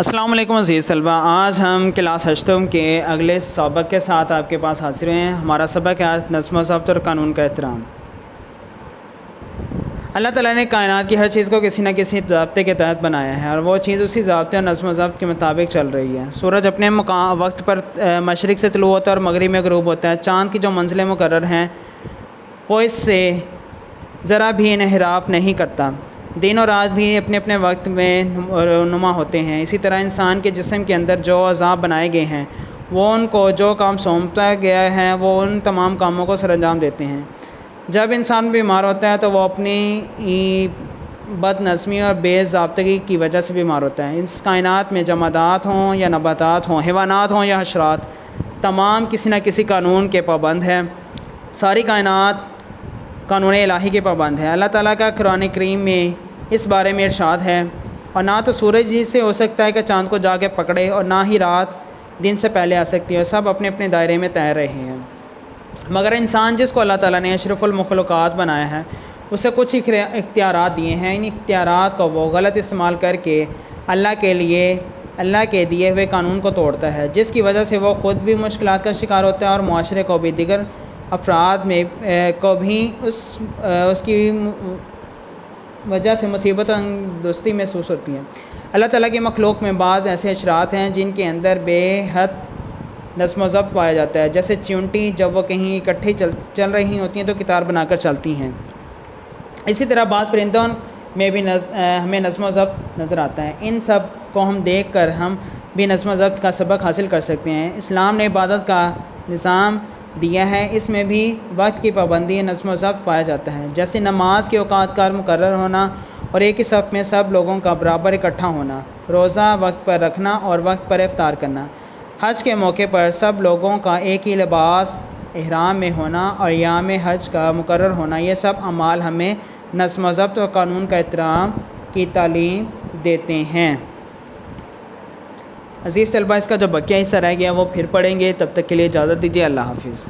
السلام علیکم عزیز طلبہ، آج ہم کلاس ہشتم کے اگلے سبق کے ساتھ آپ کے پاس حاضر ہیں۔ ہمارا سبق ہے آج نظم و ضبط اور قانون کا احترام۔ اللہ تعالیٰ نے کائنات کی ہر چیز کو کسی نہ کسی ضابطے کے تحت بنایا ہے، اور وہ چیز اسی ضابطے اور نظم و ضبط کے مطابق چل رہی ہے۔ سورج اپنے وقت پر مشرق سے طلوع ہوتا ہے اور مغرب میں غروب ہوتا ہے۔ چاند کی جو منزلیں مقرر ہیں وہ اس سے ذرا بھی انحراف نہیں کرتا۔ دن اور رات بھی اپنے اپنے وقت میں رونما ہوتے ہیں۔ اسی طرح انسان کے جسم کے اندر جو اعضاء بنائے گئے ہیں وہ ان کو جو کام سونپا گیا ہے وہ ان تمام کاموں کو سر انجام دیتے ہیں۔ جب انسان بیمار ہوتا ہے تو وہ اپنی بد نظمی اور بے ضابطگی کی وجہ سے بیمار ہوتا ہے۔ اس کائنات میں جمادات ہوں یا نباتات ہوں، حیوانات ہوں یا حشرات، تمام کسی نہ کسی قانون کے پابند ہیں۔ ساری کائنات قانون الہی کے پابند ہے۔ اللہ تعالیٰ کا قرآن کریم میں اس بارے میں ارشاد ہے، اور نہ تو سورج ہی سے ہو سکتا ہے کہ چاند کو جا کے پکڑے، اور نہ ہی رات دن سے پہلے آ سکتی ہے، سب اپنے اپنے دائرے میں تیر رہے ہیں۔ مگر انسان جس کو اللہ تعالیٰ نے اشرف المخلوقات بنایا ہے اسے کچھ اختیارات دیے ہیں۔ ان اختیارات کو وہ غلط استعمال کر کے اللہ کے دیے ہوئے قانون کو توڑتا ہے، جس کی وجہ سے وہ خود بھی مشکلات کا شکار ہوتا ہے اور معاشرے کو بھی، دیگر افراد میں کو بھی اس کی وجہ سے مصیبت و تنگدستی محسوس ہوتی ہے۔ اللہ تعالیٰ کی مخلوق میں بعض ایسے اشرات ہیں جن کے اندر بے حد نظم و ضبط پایا جاتا ہے، جیسے چیونٹی جب وہ کہیں اکٹھی چل رہی ہوتی ہیں تو قطار بنا کر چلتی ہیں۔ اسی طرح بعض پرندوں میں بھی ہمیں نظم و ضبط نظر آتا ہے۔ ان سب کو ہم دیکھ کر ہم بھی نظم و ضبط کا سبق حاصل کر سکتے ہیں۔ اسلام نے عبادت کا نظام دیا ہے، اس میں بھی وقت کی پابندی، نظم و ضبط پایا جاتا ہے، جیسے نماز کے اوقات کا مقرر ہونا اور ایک ہی صف میں سب لوگوں کا برابر اکٹھا ہونا، روزہ وقت پر رکھنا اور وقت پر افطار کرنا، حج کے موقع پر سب لوگوں کا ایک ہی لباس احرام میں ہونا اور ایام حج کا مقرر ہونا، یہ سب اعمال ہمیں نظم و ضبط اور قانون کا احترام کی تعلیم دیتے ہیں۔ عزیز طلبہ، اس کا جو بقیہ حصہ رہ گیا وہ پھر پڑھیں گے، تب تک کے لیے اجازت دیجیے۔ اللہ حافظ۔